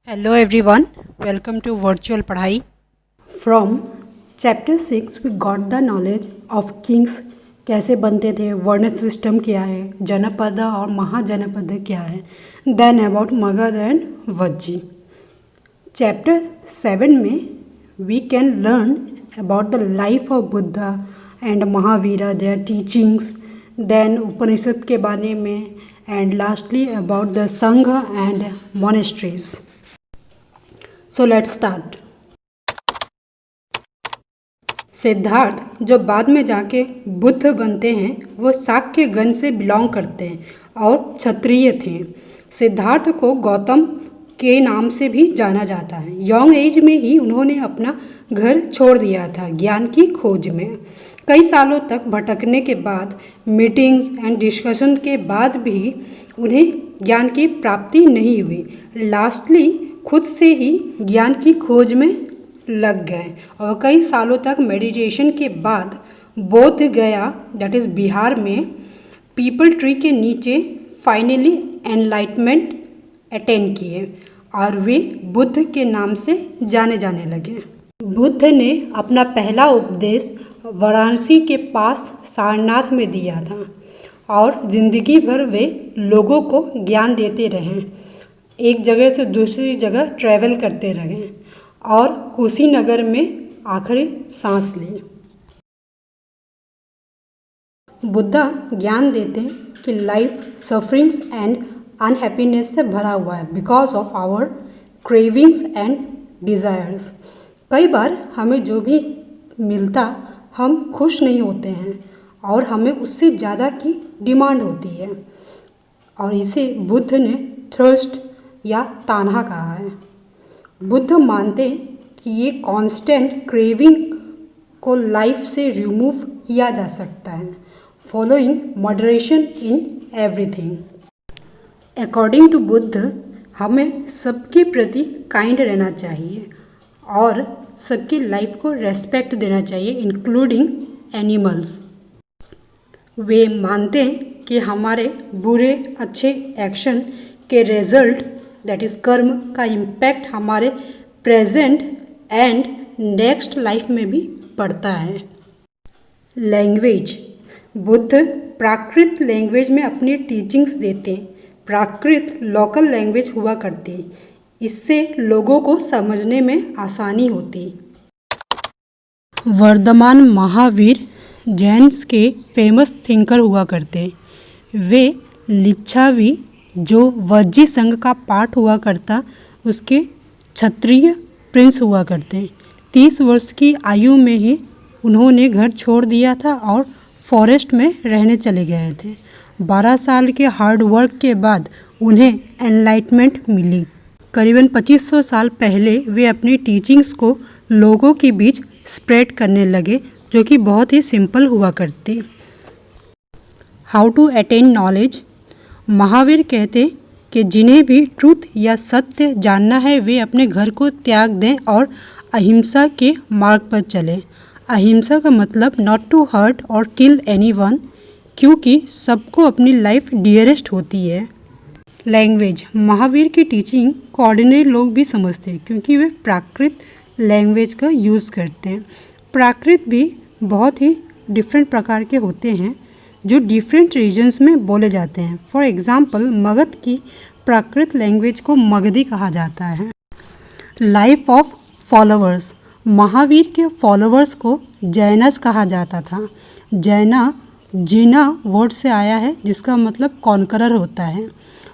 Hello everyone, welcome to virtual पढ़ाई। From chapter 6 we got the knowledge of kings कैसे बनते थे, वर्ण सिस्टम क्या है, जनपद और महाजनपद क्या है, then about Magadh and Vajji. Chapter 7 में we can learn about the life of Buddha and Mahavira, their teachings, then उपनिषद के बारे में and lastly about the संघ and monasteries। So let's start। Siddharth जो बाद में जाके बुद्ध बनते हैं वो शाक्य वंश से बिलोंग करते हैं और क्षत्रिय थे। सिद्धार्थ को गौतम के नाम से भी जाना जाता है। यंग एज में ही उन्होंने अपना घर छोड़ दिया था ज्ञान की खोज में। कई सालों तक भटकने के बाद, मीटिंग्स एंड डिस्कशन के बाद भी उन्हें ज्ञान की प्राप्ति नहीं हुई। लास्टली खुद से ही ज्ञान की खोज में लग गए और कई सालों तक मेडिटेशन के बाद बोध गया दैट इज़ बिहार में पीपल ट्री के नीचे फाइनली एनलाइटमेंट अटेन किए और वे बुद्ध के नाम से जाने जाने लगे। बुद्ध ने अपना पहला उपदेश वाराणसी के पास सारनाथ में दिया था और ज़िंदगी भर वे लोगों को ज्ञान देते रहे। एक जगह से दूसरी जगह ट्रैवल करते रहे और कुशीनगर में आखिरी सांस ली। बुद्धा ज्ञान देते कि लाइफ सफरिंग्स एंड अनहैप्पीनेस से भरा हुआ है because of our cravings and desires. कई बार हमें जो भी मिलता हम खुश नहीं होते हैं और हमें उससे ज़्यादा की डिमांड होती है और इसे बुद्ध ने थ्रस्ट या तान्हा कहा है। बुद्ध मानते कि ये कांस्टेंट क्रेविंग को लाइफ से रिमूव किया जा सकता है following moderation in everything. According to Buddha हमें सबके प्रति काइंड रहना चाहिए और सबकी लाइफ को रेस्पेक्ट देना चाहिए इंक्लूडिंग एनिमल्स। वे मानते हैं कि हमारे बुरे अच्छे एक्शन के रिजल्ट दैट इज़ कर्म का इम्पैक्ट हमारे प्रेजेंट एंड नेक्स्ट लाइफ में भी पड़ता है। लैंग्वेज, बुद्ध प्राकृत लैंग्वेज में अपनी टीचिंग्स देते हैं। प्राकृत लोकल लैंग्वेज हुआ करती, इससे लोगों को समझने में आसानी होती। वर्धमान महावीर जैन्स के फेमस थिंकर हुआ करते। वे लिच्छावी जो वज्जी संघ का पार्ट हुआ करता उसके क्षत्रिय प्रिंस हुआ करते। 30 वर्ष की आयु में ही उन्होंने घर छोड़ दिया था और फॉरेस्ट में रहने चले गए थे। 12 साल के हार्ड वर्क के बाद उन्हें एनलाइटमेंट मिली। करीबन 2500 साल पहले वे अपनी टीचिंग्स को लोगों के बीच स्प्रेड करने लगे जो कि बहुत ही सिंपल हुआ करती। How to attain knowledge, Mahavir कहते कि जिन्हें भी ट्रूथ या सत्य जानना है वे अपने घर को त्याग दें और अहिंसा के मार्ग पर चलें। अहिंसा का मतलब नॉट टू हर्ट और किल एनीवन, क्योंकि सबको अपनी लाइफ डियरेस्ट होती है। लैंग्वेज, महावीर की टीचिंग को ऑर्डिनरी लोग भी समझते हैं क्योंकि वे प्राकृत लैंग्वेज का यूज़ करते हैं। प्राकृत भी बहुत ही डिफरेंट प्रकार के होते हैं जो डिफरेंट रीजन्स में बोले जाते हैं। फॉर एग्ज़ाम्पल मगध की प्राकृत लैंग्वेज को मगधी कहा जाता है। लाइफ ऑफ फॉलोअर्स, महावीर के फॉलोअर्स को जैनस कहा जाता था। जैना जीना वर्ड से आया है जिसका मतलब कॉन्करर होता है।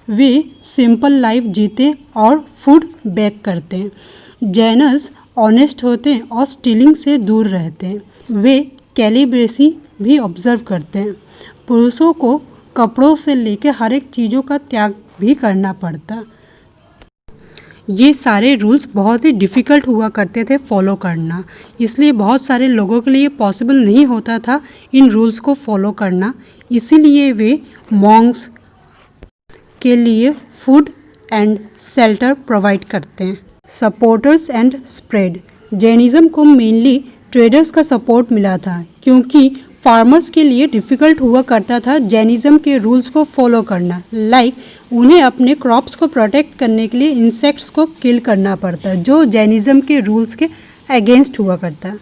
वे सिंपल लाइफ जीते और फूड बेक करते हैं। जैनस ऑनेस्ट होते हैं और स्टीलिंग से दूर रहते हैं। वे कैलिब्रेसी भी ऑब्जर्व करते हैं। पुरुषों को कपड़ों से लेकर हर एक चीज़ों का त्याग भी करना पड़ता। ये सारे रूल्स बहुत ही डिफ़िकल्ट हुआ करते थे फॉलो करना, इसलिए बहुत सारे लोगों के लिए पॉसिबल नहीं होता था इन रूल्स को फॉलो करना। इसीलिए वे मॉन्क्स के लिए फूड एंड शेल्टर प्रोवाइड करते हैं। सपोर्टर्स एंड स्प्रेड, जैनिज़्म को मेनली ट्रेडर्स का सपोर्ट मिला था क्योंकि फार्मर्स के लिए डिफ़िकल्ट हुआ करता था जैनिज़्म के रूल्स को फॉलो करना। उन्हें अपने क्रॉप्स को प्रोटेक्ट करने के लिए इंसेक्ट्स को किल करना पड़ता, जो जैनिज़्म के रूल्स के अगेंस्ट हुआ करता।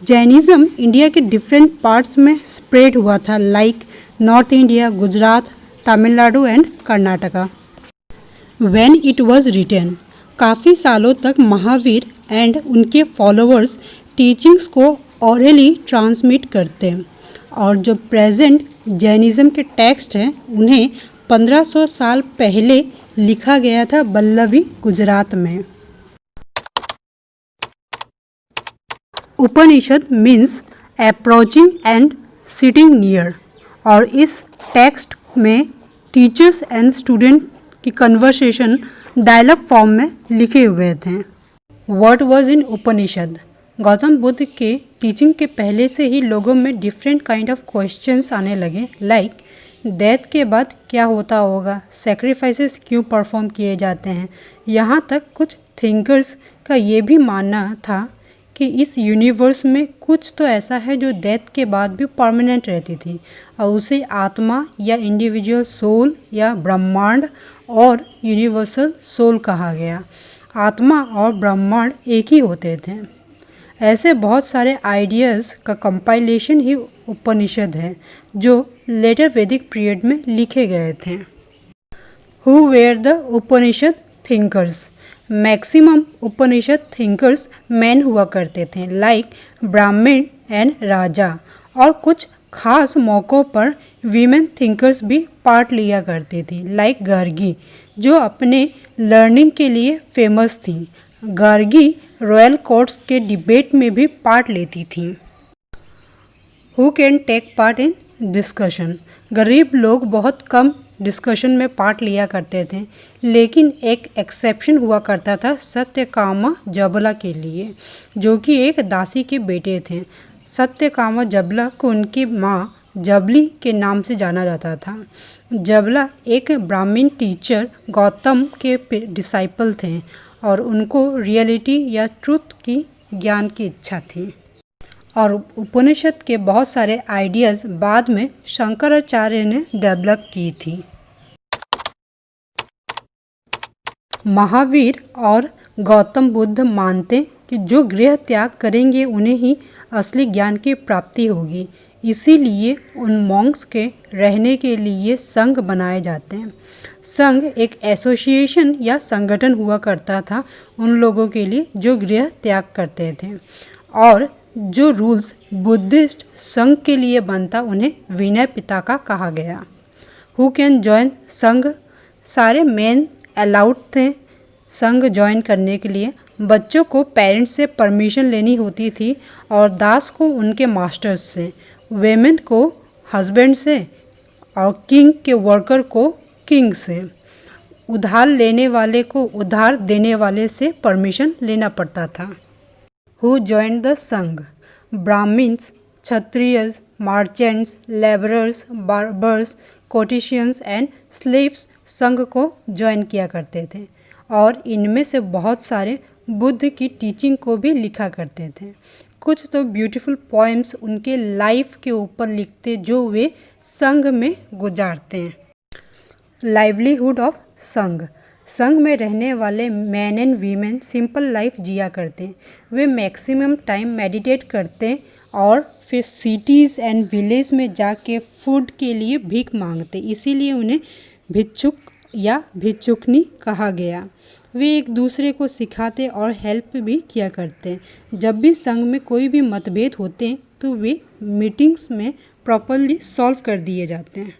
जैनिज़्म इंडिया के डिफरेंट पार्ट्स में स्प्रेड हुआ था, north India, Gujarat, Tamil Nadu and Karnataka. When it was written, काफ़ी सालों तक महावीर एंड उनके फॉलोअर्स टीचिंग्स को ऑरली ट्रांसमिट करते हैं, और जो प्रेजेंट जैनिज़्म के टेक्स्ट हैं उन्हें 1500 साल पहले लिखा गया था बल्लवी, गुजरात में। Upanishad means approaching and sitting near, और इस टेक्स्ट में टीचर्स एंड स्टूडेंट की कन्वर्सेशन डायलॉग फॉर्म में लिखे हुए थे। What was in Upanishad? Gautam Buddha के टीचिंग के पहले से ही लोगों में डिफरेंट काइंड ऑफ क्वेश्चंस आने लगे, डेथ के बाद क्या होता होगा, सेक्रीफाइसेस क्यों परफॉर्म किए जाते हैं। यहाँ तक कुछ थिंकर्स का ये भी मानना था कि इस यूनिवर्स में कुछ तो ऐसा है जो डेथ के बाद भी परमानेंट रहती थी, और उसे आत्मा या इंडिविजुअल सोल या ब्रह्मांड और यूनिवर्सल सोल कहा गया। आत्मा और ब्रह्मांड एक ही होते थे। ऐसे बहुत सारे आइडियाज़ का कंपाइलेशन ही उपनिषद है, जो लेटर वैदिक पीरियड में लिखे गए थे। Who were the Upanishad thinkers? Maximum Upanishad thinkers man हुआ करते थे, ब्राह्मण एंड राजा, और कुछ खास मौक़ों पर वीमेन थिंकर्स भी पार्ट लिया करती थी, गार्गी, जो अपने लर्निंग के लिए फेमस थी। गार्गी रॉयल कोर्ट्स के डिबेट में भी पार्ट लेती थी। Who can take part in discussion? गरीब लोग बहुत कम डिस्कशन में पार्ट लिया करते थे, लेकिन एक एक्सेप्शन हुआ करता था सत्यकामा जबला के लिए, जो कि एक दासी के बेटे थे। सत्यकामा जबला को उनकी माँ जबली के नाम से जाना जाता था। जबला एक ब्राह्मण टीचर गौतम के डिसाइपल थे, और उनको रियलिटी या ट्रुथ की ज्ञान की इच्छा थी, और उपनिषद के बहुत सारे आइडियाज़ बाद में शंकराचार्य ने डेवलप की थी। महावीर और गौतम बुद्ध मानते कि जो गृह त्याग करेंगे उन्हें ही असली ज्ञान की प्राप्ति होगी, इसीलिए उन मॉन्क्स के रहने के लिए संघ बनाए जाते हैं। संघ एक एसोसिएशन या संगठन हुआ करता था उन लोगों के लिए जो गृह त्याग करते थे, और जो रूल्स बुद्धिस्ट संघ के लिए बनता उन्हें विनय पिटका कहा गया। हु कैन जॉइन संघ? सारे मेन अलाउड थे संघ ज्वाइन करने के लिए। बच्चों को पेरेंट्स से परमिशन लेनी होती थी, और दास को उनके मास्टर्स से, वेमेन को हस्बैंड से, और किंग के वर्कर को किंग से। उधार लेने वाले को उधार देने वाले से परमिशन लेना पड़ता था। Who joined the Sangha? Brahmans, Kshatriyas, merchants, labourers, barbers, courtesans and slaves Sangha को ज्वाइन किया करते थे, और इनमें से बहुत सारे बुद्ध की टीचिंग को भी लिखा करते थे। कुछ तो ब्यूटीफुल पोएम्स उनके लाइफ के ऊपर लिखते जो वे संघ में गुजारते हैं। लाइवलीहुड ऑफ संघ? संघ में रहने वाले man and women simple life जिया करते हैं। वे मैक्सिमम टाइम मेडिटेट करते और फिर सिटीज़ एंड विलेज में जाके फूड के लिए भीख मांगते, इसीलिए उन्हें भिक्षुक या भिक्षुकनी कहा गया। वे एक दूसरे को सिखाते और हेल्प भी किया करते। जब भी संघ में कोई भी मतभेद होते हैं तो वे मीटिंग्स में प्रॉपरली सॉल्व कर दिए जाते हैं।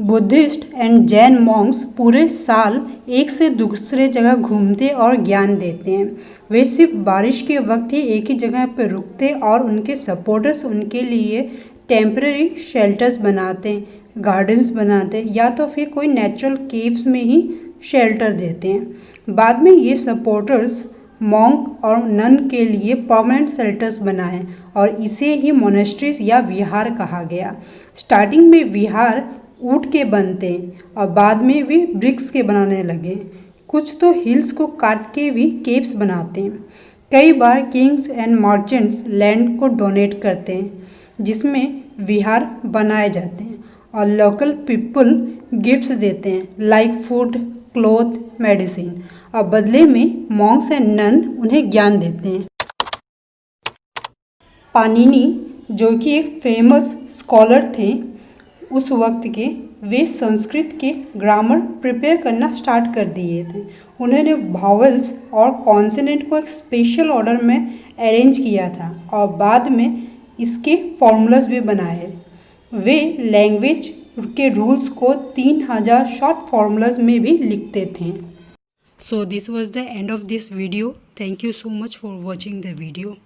बुद्धिस्ट एंड जैन मॉन्क्स पूरे साल एक से दूसरे जगह घूमते और ज्ञान देते हैं। वे सिर्फ बारिश के वक्त ही एक ही जगह पर रुकते और उनके सपोर्टर्स उनके लिए टेम्पररी शेल्टर्स बनाते, गार्डन्स बनाते, या तो फिर कोई नेचुरल केव्स में ही शेल्टर देते हैं। बाद में ये सपोर्टर्स मॉन्क और नन के लिए परमानेंट शेल्टर्स बनाए और इसे ही मोनेस्ट्रीज या विहार कहा गया। स्टार्टिंग में विहार ऊँट के बनते और बाद में वे ब्रिक्स के बनाने लगे। कुछ तो हिल्स को काट के भी केव्स बनाते हैं। कई बार किंग्स एंड मर्चेंट्स लैंड को डोनेट करते हैं जिसमें विहार बनाए जाते हैं और लोकल पीपल गिफ्ट्स देते हैं लाइक फूड, क्लोथ, मेडिसिन और बदले में मॉन्क्स एंड नन उन्हें ज्ञान देते हैं। पाणिनि जो कि एक फेमस स्कॉलर थे उस वक्त के, वे संस्कृत के ग्रामर प्रिपेयर करना स्टार्ट कर दिए थे। उन्होंने वावल्स और कॉन्सोनेंट को एक स्पेशल ऑर्डर में अरेंज किया था और बाद में इसके फॉर्मूलाज भी बनाए। वे लैंग्वेज के रूल्स को 3000 शॉर्ट फॉर्मूलाज में भी लिखते थे। So this was the end of this video. Thank you so much for watching the video.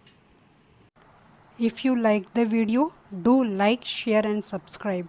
If you liked the video, do like, share and subscribe.